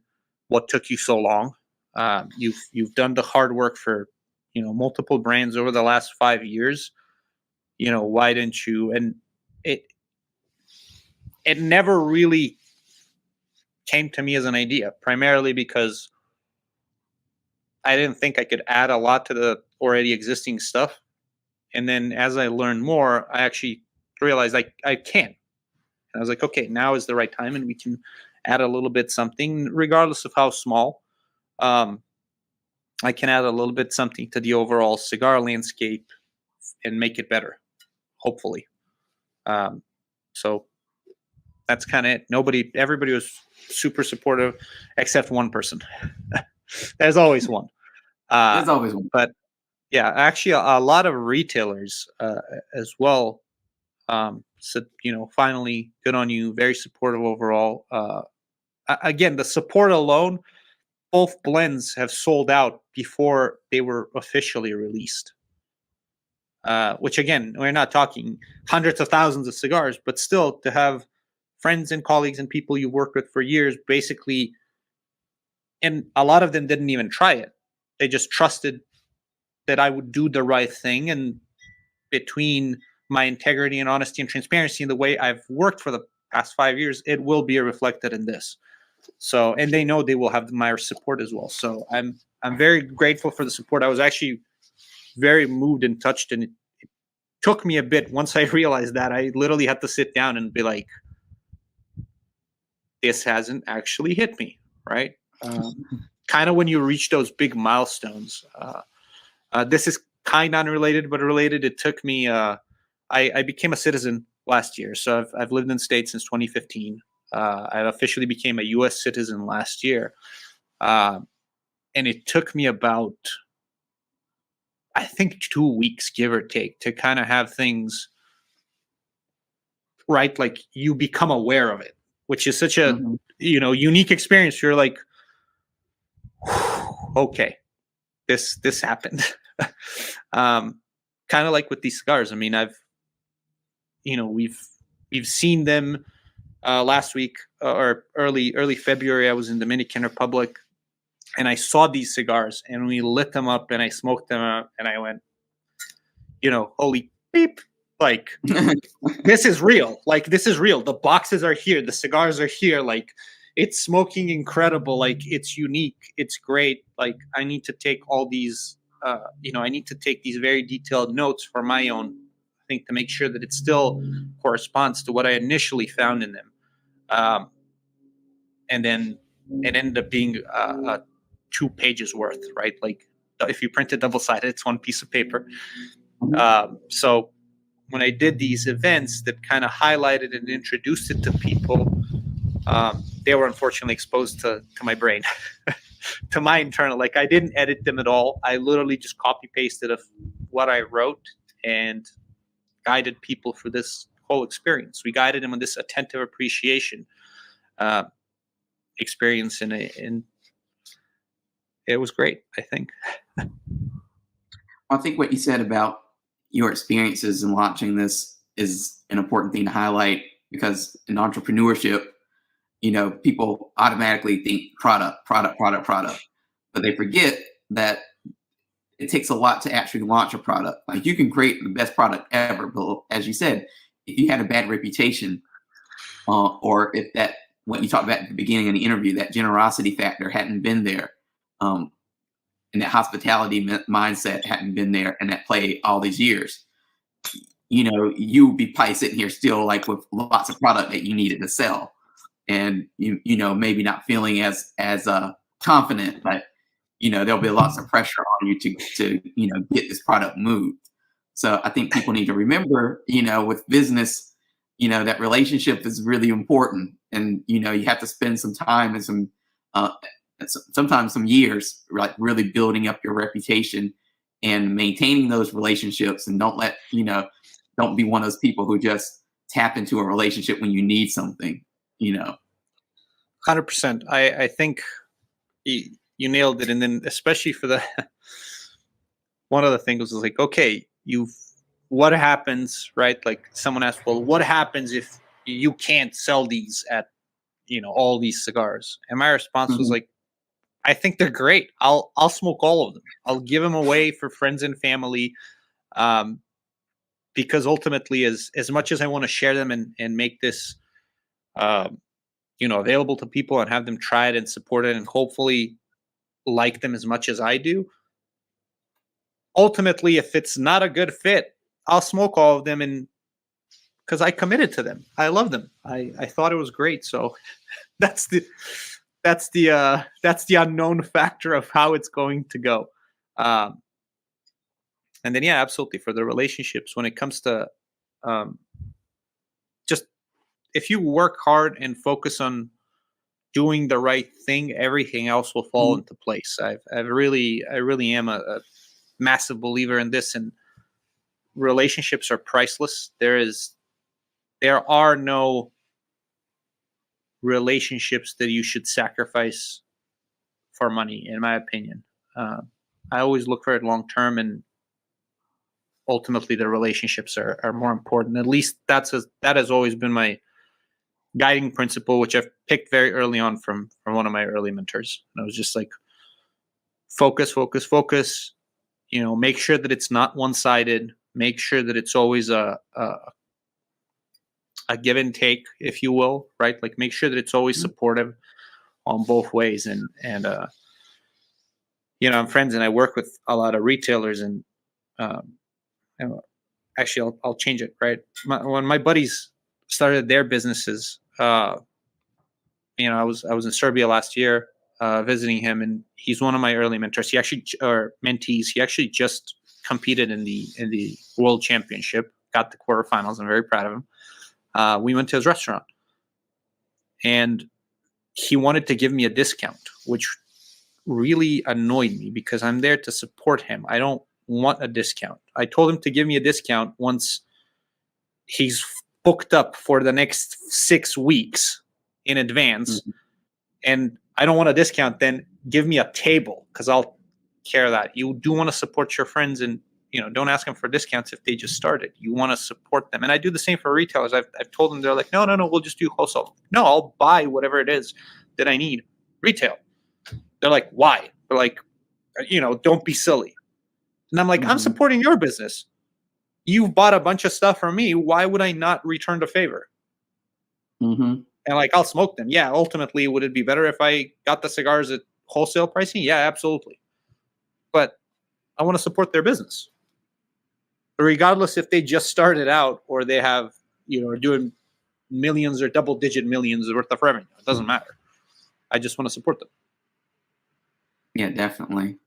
"What took you so long? You've done the hard work for multiple brands over the last 5 years. Why didn't you?" And it it never really came to me as an idea, primarily because I didn't think I could add a lot to the already existing stuff. And then as I learned more, I actually realized I can. And I was like, okay, now is the right time, and we can add a little bit something, regardless of how small. Um, I can add a little bit something to the overall cigar landscape and make it better, hopefully. Um, so that's kind of it. Everybody was super supportive, except one person. There's always one. Uh, There's always one. but yeah, actually, a lot of retailers as well said, finally, good on you. Very supportive overall. Again, the support alone, both blends have sold out before they were officially released. Which again, we're not talking hundreds of thousands of cigars, but still to have friends and colleagues and people you worked with for years, basically, and a lot of them didn't even try it. They just trusted that I would do the right thing, and between my integrity and honesty and transparency in the way I've worked for the past 5 years, it will be reflected in this. So, and they know they will have my support as well. So I'm very grateful for the support. I was actually very moved and touched, and it took me a bit. Once I realized that, I literally had to sit down and be like, this hasn't actually hit me, right? Kind of when you reach those big milestones. This is kind of unrelated, but related. It took me, I became a citizen last year. So I've lived in the States since 2015. I officially became a U.S. citizen last year. And it took me about, I think, 2 weeks, give or take, to kind of have things right. Like, you become aware of it, which is such a, unique experience. You're like, okay, this happened. Kind of like with these cigars. I mean, we've seen them. Last week or early February, I was in Dominican Republic, and I saw these cigars, and we lit them up, and I smoked them up, and I went, holy beep, like, this is real. Like, this is real. The boxes are here. The cigars are here. Like, it's smoking incredible. Like, it's unique. It's great. Like, I need to take all these, I need to take these very detailed notes for my own thing to make sure that it still corresponds to what I initially found in them. And then it ended up being 2 pages worth, right? Like, if you print it double-sided, it's 1 piece of paper. So when I did these events that kind of highlighted and introduced it to people, they were unfortunately exposed to my brain, to my internal. Like, I didn't edit them at all. I literally just copy-pasted of what I wrote and guided people for this whole experience. We guided them on this attentive appreciation experience, and it was great, I think. I think what you said about your experiences in launching this is an important thing to highlight, because in entrepreneurship, people automatically think product, but they forget that it takes a lot to actually launch a product. Like, you can create the best product ever, but as you said, if you had a bad reputation, or if that, what you talked about at the beginning of the interview, that generosity factor hadn't been there, and that hospitality mindset hadn't been there, and that play all these years, you would be probably sitting here still, like, with lots of product that you needed to sell, and maybe not feeling as confident, but there'll be lots of pressure on you to get this product moved. So I think people need to remember, with business, that relationship is really important, and you have to spend some time and some sometimes some years, like, really building up your reputation and maintaining those relationships, and don't be one of those people who just tap into a relationship when you need something. 100%. I think you nailed it. And then, especially for the one of the things was like, okay, what happens, right? Like, someone asked, well, what happens if you can't sell these at all these cigars? And my response was like, I think they're great. I'll smoke all of them. I'll give them away for friends and family, because ultimately, as much as I want to share them and make this available to people and have them try it and support it and hopefully like them as much as I do, ultimately, if it's not a good fit, I'll smoke all of them, and because I committed to them. I love them. I thought it was great. So that's the unknown factor of how it's going to go. And then, yeah, absolutely, for the relationships, when it comes to just, if you work hard and focus on doing the right thing, everything else will fall into place. I really am a massive believer in this, and relationships are priceless. There are no relationships that you should sacrifice for money, in my opinion. I always look for it long term, and ultimately the relationships are more important. At least that has always been my guiding principle, which I've picked very early on from one of my early mentors. And I was just like, focus, make sure that it's not one-sided, Make sure that it's always a give and take, if you will, right? Like make sure that it's always supportive on both ways. And I'm friends and I work with a lot of retailers, and um, you know, actually I'll change it, right? When my buddies started their businesses, I was in Serbia last year, visiting him, and he's one of my early mentors. He actually, or mentees, he actually just competed in the World Championship, got the quarterfinals. I'm very proud of him. We went to his restaurant, and he wanted to give me a discount, which really annoyed me because I'm there to support him. I don't want a discount. I told him to give me a discount once he's booked up for the next 6 weeks in advance. Mhm. And I don't want a discount, then give me a table, because I'll care that. You do want to support your friends, and don't ask them for discounts if they just started. You want to support them. And I do the same for retailers. I've told them, they're like, no, we'll just do wholesale. No, I'll buy whatever it is that I need retail. They're like, why? They're like, don't be silly. And I'm like, I'm supporting your business. You've bought a bunch of stuff from me. Why would I not return the favor? Mm-hmm. And like, I'll smoke them. Yeah, ultimately, would it be better if I got the cigars at wholesale pricing? Yeah, absolutely. But I want to support their business, regardless if they just started out or they have, are doing millions or double-digit millions worth of revenue. It doesn't matter. I just want to support them. Yeah, definitely.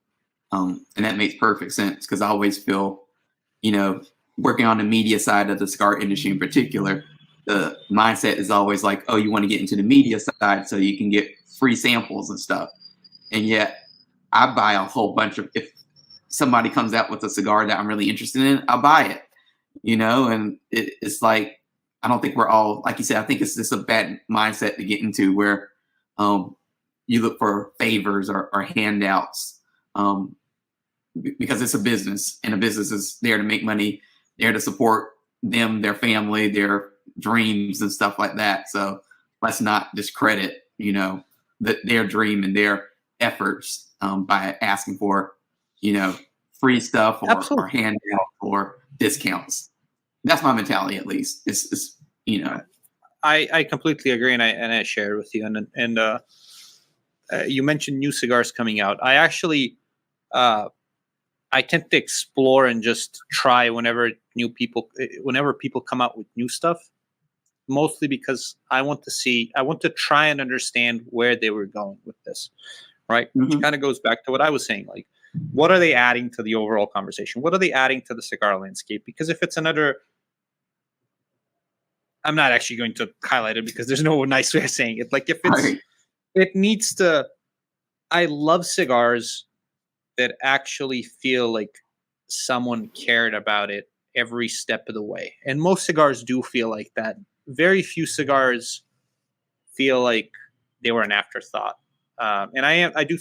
And that makes perfect sense, because I always feel, working on the media side of the cigar industry in particular, the mindset is always like, oh, you want to get into the media side so you can get free samples and stuff. And yet I buy a whole bunch of, if somebody comes out with a cigar that I'm really interested in, I'll buy it, and it's like, I don't think we're all, like you said, I think it's just a bad mindset to get into where you look for favors or handouts, because it's a business, and a business is there to make money, there to support them, their family, their dreams and stuff like that. So let's not discredit, their dream and their efforts by asking for, free stuff or handouts or discounts. That's my mentality, at least. It's I completely agree, and I share with you. And you mentioned new cigars coming out. I actually I tend to explore and just try whenever people come out with new stuff, mostly because I want to try and understand where they were going with this, right? Which kind of goes back to what I was saying, like, what are they adding to the overall conversation? What are they adding to the cigar landscape? Because if it's another, I'm not actually going to highlight it because there's no nice way of saying it. Like, if it's, right. it needs to, I love cigars that actually feel like someone cared about it every step of the way. And most cigars do feel like that. Very few cigars feel like they were an afterthought. And I do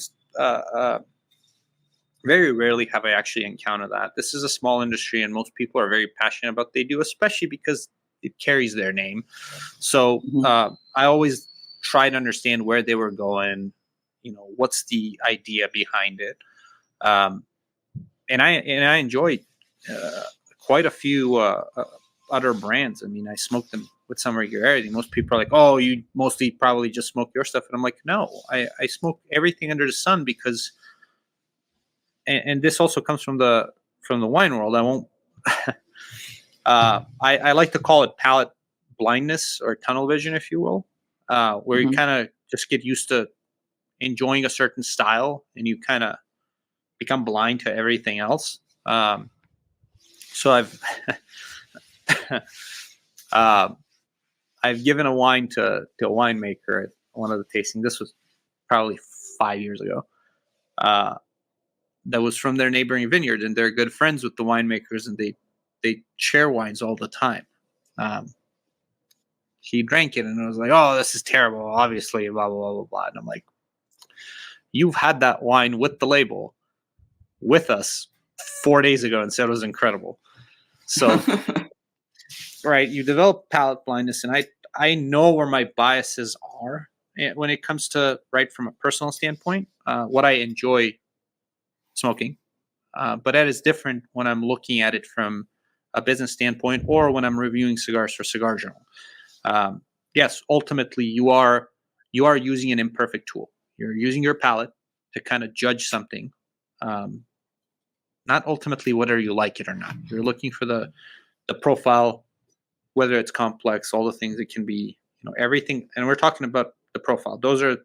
very rarely have I actually encountered that. This is a small industry, and most people are very passionate about what they do, especially because it carries their name. So I always try to understand where they were going, what's the idea behind it. And I enjoy quite a few other brands. I mean, I smoke them with some regularity. Most people are like, "Oh, you mostly probably just smoke your stuff," and I'm like, "No, I smoke everything under the sun because." And this also comes from the wine world. I won't. I like to call it palate blindness or tunnel vision, if you will, where you kind of just get used to enjoying a certain style, and you kind of become blind to everything else. So I've given a wine to a winemaker at one of the tastings. This was probably 5 years ago. That was from their neighboring vineyard, and they're good friends with the winemakers, and they share wines all the time. He drank it, and I was like, "Oh, this is terrible, obviously, blah blah blah blah blah." And I'm like, "You've had that wine with the label with us 4 days ago and said it was incredible." So, right, you develop palate blindness, and I know where my biases are when it comes to, right, from a personal standpoint, what I enjoy smoking. But that is different when I'm looking at it from a business standpoint or when I'm reviewing cigars for Cigar Journal. Yes, ultimately you are using an imperfect tool. You're using your palate to kind of judge something. Not ultimately whether you like it or not. You're looking for the profile, whether it's complex, all the things that can be, everything. And we're talking about the profile. Those are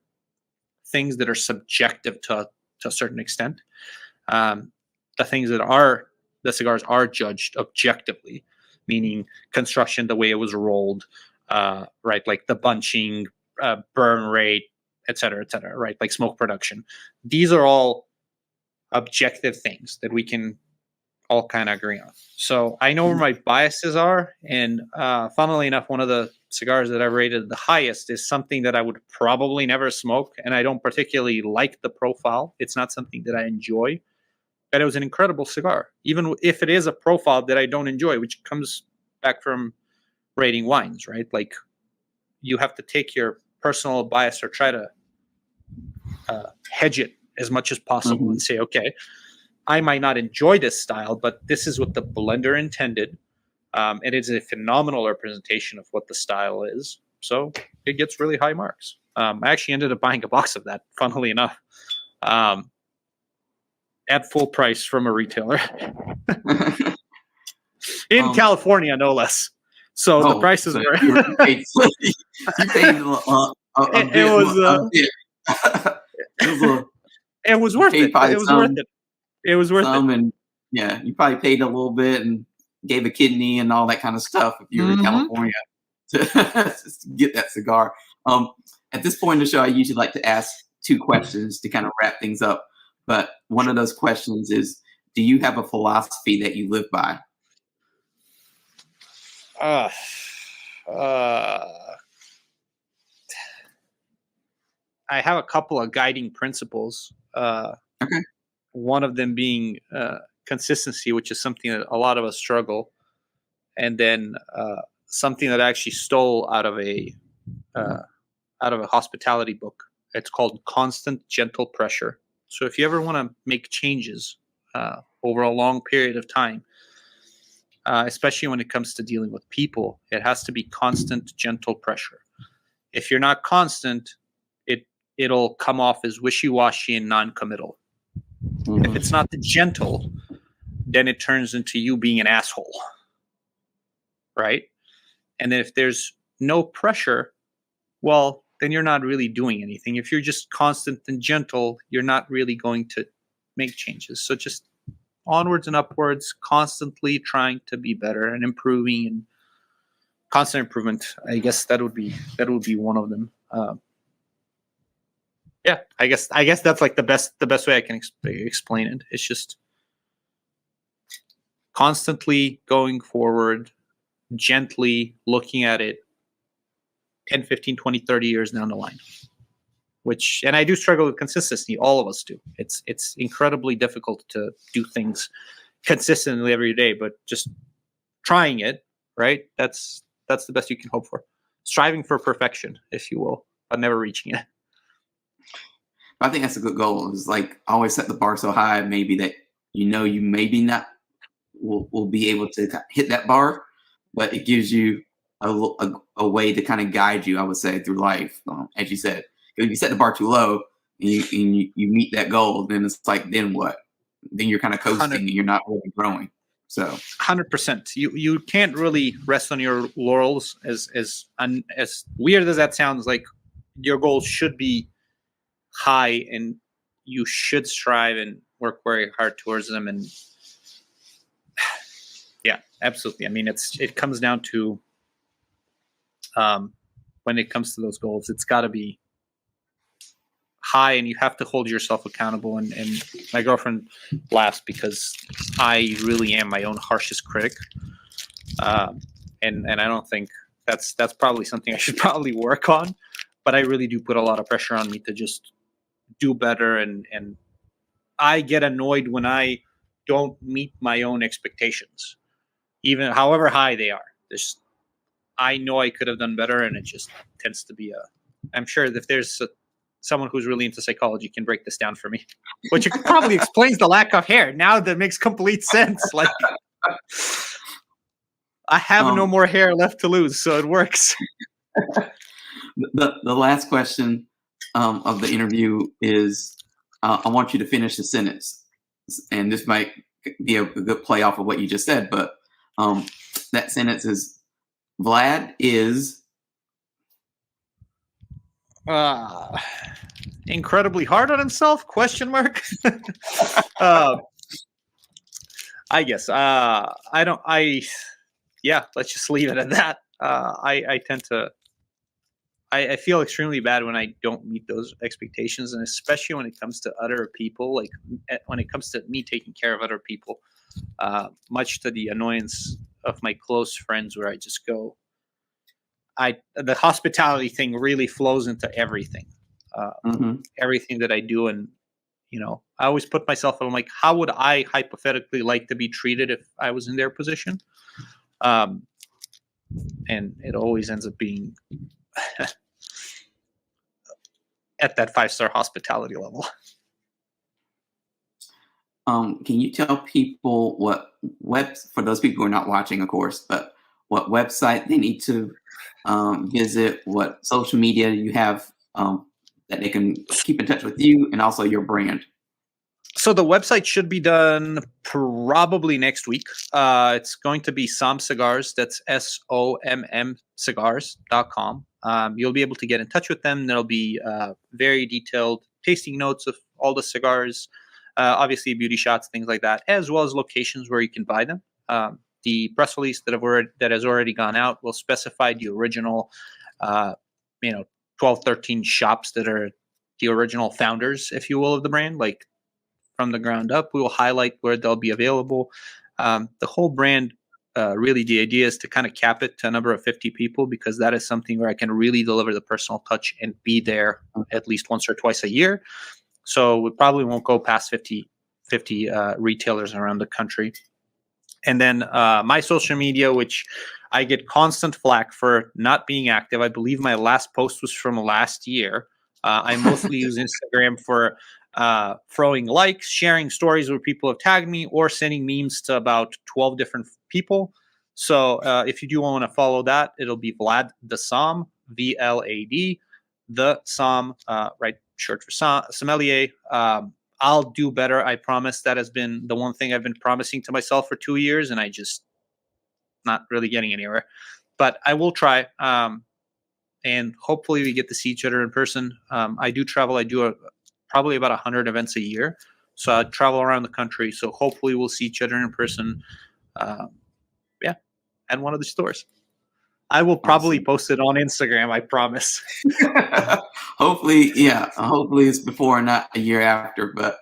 things that are subjective to a certain extent. The things that are the cigars are judged objectively, meaning construction, the way it was rolled, right? Like the bunching, burn rate, et cetera, right? Like smoke production. These are all objective things that we can all kind of agree on. So I know where my biases are. And funnily enough, one of the cigars that I rated the highest is something that I would probably never smoke. And I don't particularly like the profile. It's not something that I enjoy. But it was an incredible cigar, even if it is a profile that I don't enjoy, which comes back from rating wines, right? Like you have to take your personal bias or try to hedge it as much as possible and say, okay, I might not enjoy this style, but this is what the blender intended. It is a phenomenal representation of what the style is. So it gets really high marks. I actually ended up buying a box of that, funnily enough. At full price from a retailer in California, no less. So the prices were. You paid it was worth it. It was worth it. It was worth it. And yeah, you probably paid a little bit and gave a kidney and all that kind of stuff if you were in California to get that cigar. At this point in the show, I usually like to ask 2 questions to kind of wrap things up. But one of those questions is, do you have a philosophy that you live by? I have a couple of guiding principles. Okay. One of them being consistency, which is something that a lot of us struggle. And then something that I actually stole out of a hospitality book. It's called Constant Gentle Pressure. So if you ever want to make changes over a long period of time, especially when it comes to dealing with people, it has to be constant, gentle pressure. If you're not constant, it'll come off as wishy-washy and non-committal. If it's not gentle, then it turns into you being an asshole, right? And then if there's no pressure, well, then you're not really doing anything. If you're just constant and gentle, you're not really going to make changes. So just onwards and upwards, constantly trying to be better and improving, and constant improvement. I guess that would be one of them. Yeah, I guess that's like the best way I can explain it. It's just constantly going forward, gently looking at it 10, 15, 20, 30 years down the line. And I do struggle with consistency. All of us do. It's incredibly difficult to do things consistently every day, but just trying it, right? That's the best you can hope for. Striving for perfection, if you will, but never reaching it. I think that's a good goal. It's like always set the bar so high, maybe that you maybe not will be able to hit that bar, but it gives you a way to kind of guide you, I would say, through life. As you said, if you set the bar too low and you meet that goal, then it's like, then what? Then you're kind of coasting and you're not really growing. So 100%. You can't really rest on your laurels. As weird as that sounds, like your goals should be high and you should strive and work very hard towards them. And yeah, absolutely. I mean, it comes down to when it comes to those goals, it's got to be high and you have to hold yourself accountable. And my girlfriend laughs because I really am my own harshest critic. And I don't think that's probably something I should probably work on, but I really do put a lot of pressure on me to just do better. And I get annoyed when I don't meet my own expectations, even however high they are. I know I could have done better, and it just tends to be I'm sure if there's someone who's really into psychology can break this down for me, which probably explains the lack of hair. Now that makes complete sense. Like, I have no more hair left to lose, so it works. The last question of the interview is, I want you to finish the sentence, and this might be a good play off of what you just said, but that sentence is, Vlad is incredibly hard on himself? Question mark. I guess. Yeah, let's just leave it at that. I tend to. I feel extremely bad when I don't meet those expectations, and especially when it comes to other people. Like when it comes to me taking care of other people, much to the annoyance of my close friends, where I just go. The hospitality thing really flows into everything, everything that I do, and I always put myself. I'm like, how would I hypothetically like to be treated if I was in their position? And it always ends up being at that 5-star hospitality level. Can you tell people for those people who are not watching, of course, but what website they need to visit, what social media you have that they can keep in touch with you, and also your brand? So the website should be done probably next week. It's going to be Somm Cigars. That's SOMM Cigars.com. You'll be able to get in touch with them. There'll be very detailed tasting notes of all the cigars, obviously beauty shots, things like that, as well as locations where you can buy them. The press release that has already gone out will specify the original, 12, 13 shops that are the original founders, if you will, of the brand, like from the ground up. We will highlight where they'll be available. The whole brand, really, the idea is to kind of cap it to a number of 50 people, because that is something where I can really deliver the personal touch and be there at least once or twice a year. So we probably won't go past 50 retailers around the country. And then my social media, which I get constant flack for not being active. I believe my last post was from last year. I mostly use Instagram for throwing likes, sharing stories where people have tagged me, or sending memes to about 12 different people. So if you do want to follow that, it'll be Vlad the Somm, VLAD, the Somm, right, short for sommelier. I'll do better, I promise. That has been the one thing I've been promising to myself for 2 years, and I just not really getting anywhere. But I will try, and hopefully we get to see each other in person. I do travel. I do probably about 100 events a year, so I travel around the country. So hopefully we'll see each other in person. At one of the stores. I will probably post it on Instagram, I promise. Hopefully it's before and not a year after, but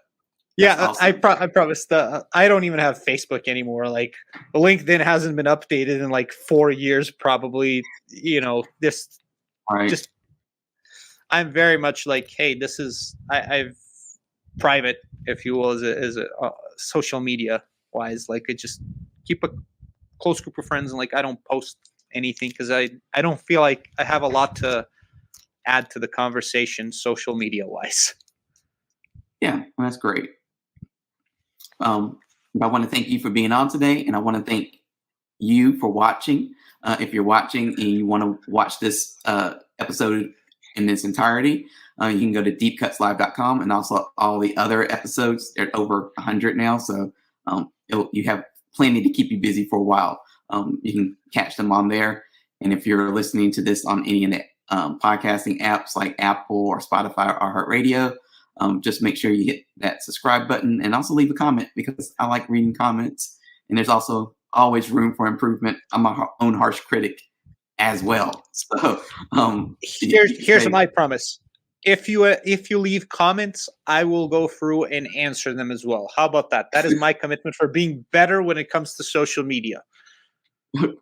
yeah, awesome. I promise. I don't even have Facebook anymore. Like, LinkedIn hasn't been updated in like 4 years, probably. This right. Just, I'm very much like, hey, this is I've private, if you will, as a social media wise. Like, I just keep a close group of friends, and like I don't post anything because I don't feel like I have a lot to add to the conversation social media wise. Yeah, that's great. I want to thank you for being on today, and I want to thank you for watching. If you're watching and you want to watch this episode in its entirety, you can go to deepcutslive.com, and also all the other episodes. They're over 100 now, so you have plenty to keep you busy for a while. You can catch them on there. And if you're listening to this on any of the podcasting apps like Apple or Spotify or iHeartRadio, just make sure you hit that subscribe button, and also leave a comment, because I like reading comments. And there's also always room for improvement. I'm my own harsh critic as well. So here's my promise. If you leave comments, I will go through and answer them as well. How about that? That is my commitment for being better when it comes to social media.